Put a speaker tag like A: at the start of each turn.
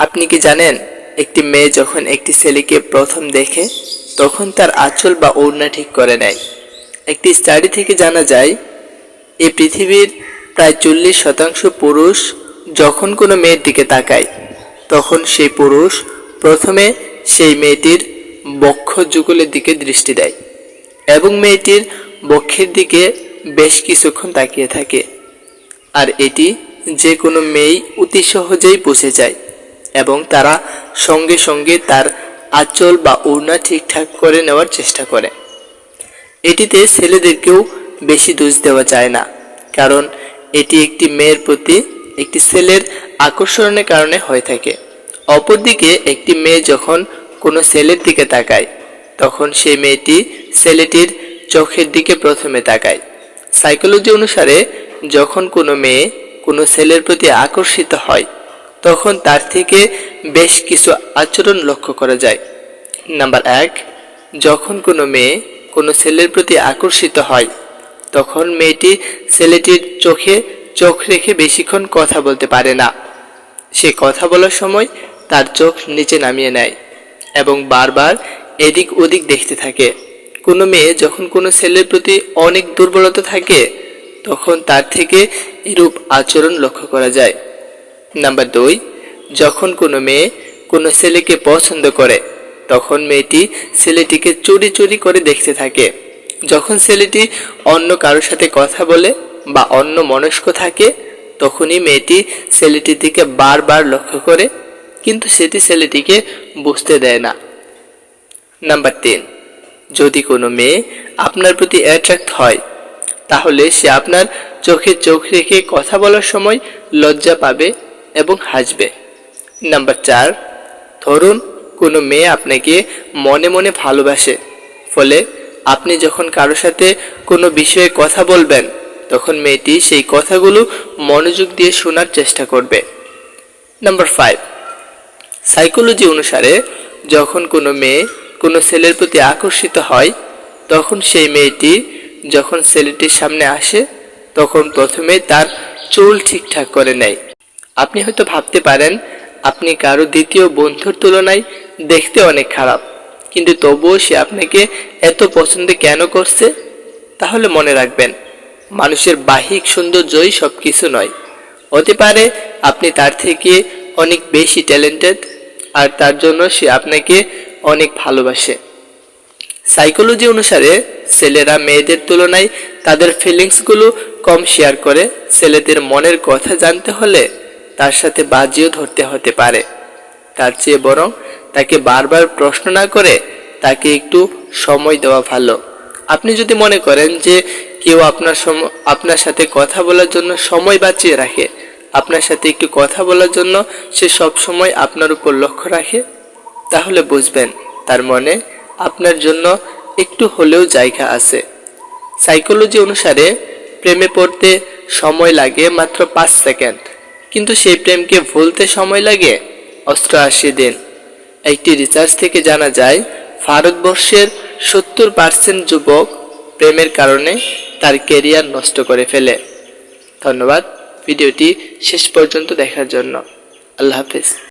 A: আপনি কি জানেন, একটি মেয়ে যখন একটি ছেলেকে প্রথম দেখে তখন তার আঁচল বা ওড়না ঠিক করে নেয়। একটি স্টাডি থেকে জানা যায়, এই পৃথিবীর প্রায় 40% পুরুষ যখন কোনো মেয়ের দিকে তাকায় তখন সেই পুরুষ প্রথমে সেই মেয়েটির বক্ষ যুগলের দিকে দৃষ্টি দেয় এবং মেয়েটির বক্ষের দিকে বেশ কিছুক্ষণ তাকিয়ে থাকে। আর এটি যে কোনো মেয়েই অতি সহজেই বুঝে যায় এবং তারা সঙ্গে সঙ্গে তার আঁচল বা ওড়না ঠিকঠাক করে নেওয়ার চেষ্টা করে। এটিতে ছেলেদেরকেও বেশি দোষ দেওয়া যায় না, কারণ এটি একটি মেয়ের প্রতি একটি ছেলের আকর্ষণের কারণে হয়ে থাকে। অপরদিকে একটি মেয়ে যখন কোনো ছেলের দিকে তাকায় তখন সেই মেয়েটি ছেলেটির চোখের দিকে প্রথমে তাকায়। সাইকোলজি অনুসারে যখন কোনো মেয়ে কোনো ছেলের প্রতি আকর্ষিত হয় তখন তার থেকে বেশ কিছু আচরণ লক্ষ্য করা যায়। নাম্বার 1, যখন কোনো মেয়ে কোনো ছেলের প্রতি আকর্ষিত হয় তখন মেয়েটি ছেলেটির চোখে চোখ রেখে বেশিক্ষণ কথা বলতে পারে না। সে কথা বলার সময় তার চোখ নিচে নামিয়ে নেয় এবং বারবার এদিক ওদিক দেখতে থাকে। কোনো মেয়ে যখন কোনো ছেলের প্রতি অনেক দুর্বলতা থাকে তখন তার থেকে এরূপ আচরণ লক্ষ্য করা যায়। নাম্বার 2, যখন কোনো মেয়ে কোনো ছেলেকে পছন্দ করে তখন মেয়েটি ছেলেটিকে চুরি চুরি করে দেখতে থাকে। যখন ছেলেটি অন্য কারোর সাথে কথা বলে বা অন্য মনস্ক থাকে তখনই মেয়েটি ছেলেটির দিকে বারবার লক্ষ্য করে, কিন্তু সেটি ছেলেটিকে বুঝতে দেয় না। নাম্বার 3, যদি কোনো মেয়ে আপনার প্রতি অ্যাট্রাক্ট হয় তাহলে সে আপনার চোখে চোখ রেখে কথা বলার সময় লজ্জা পাবে এবং হাসবে। নাম্বার 4, ধরুন কোনো মেয়ে আপনাকে মনে মনে ভালোবাসে, ফলে আপনি যখন কারোর সাথে কোনো বিষয়ে কথা বলবেন তখন মেয়েটি সেই কথাগুলো মনোযোগ দিয়ে শোনার চেষ্টা করবে। নাম্বার 5, সাইকোলজি অনুসারে যখন কোনো মেয়ে কোনো ছেলের প্রতি আকর্ষিত হয় তখন সেই মেয়েটি যখন ছেলেটির সামনে আসে তখন প্রথমে তার চুল ঠিকঠাক করে নেয়। আপনি হয়তো ভাবতে পারেন আপনি কারো দ্বিতীয় বন্ধুর তুলনায় দেখতে অনেক খারাপ, কিন্তু তবুও সে আপনাকে এত পছন্দ কেন করছে? তাহলে মনে রাখবেন, মানুষের বাহ্যিক সৌন্দর্যই সবকিছু নয়। হতে পারে আপনি তার থেকে অনেক বেশি ট্যালেন্টেড আর তার জন্য সে আপনাকে অনেক ভালোবাসে। সাইকোলজি অনুসারে ছেলেরা মেয়েদের তুলনায় তাদের ফিলিংসগুলো কম শেয়ার করে। ছেলেদের মনের কথা জানতে হলে তার সাথে বাজিও ধরতে হতে পারে, তার চেয়ে বরং তাকে বারবার প্রশ্ন না করে তাকে একটু সময় দেওয়া ভালো। আপনি যদি মনে করেন যে কেউ আপনার সাথে কথা বলার জন্য সময় বাঁচিয়ে রাখে, আপনার সাথে একটু কথা বলার জন্য সে সব সময় আপনার উপর লক্ষ্য রাখে, তাহলে বুঝবেন তার মনে আপনার জন্য একটু হলেও জায়গা আছে। সাইকোলজি অনুসারে প্রেমে পড়তে সময় লাগে মাত্র 5 সেকেন্ড, কিন্তু সেই প্রেমকে ভুলতে সময় লাগে 88 দিন। একটি রিসার্চ থেকে জানা যায় ভারতবর্ষের 70% যুবক প্রেমের কারণে তার ক্যারিয়ার নষ্ট করে ফেলে। ধন্যবাদ ভিডিওটি শেষ পর্যন্ত দেখার জন্য। আল্লাহ হাফেজ।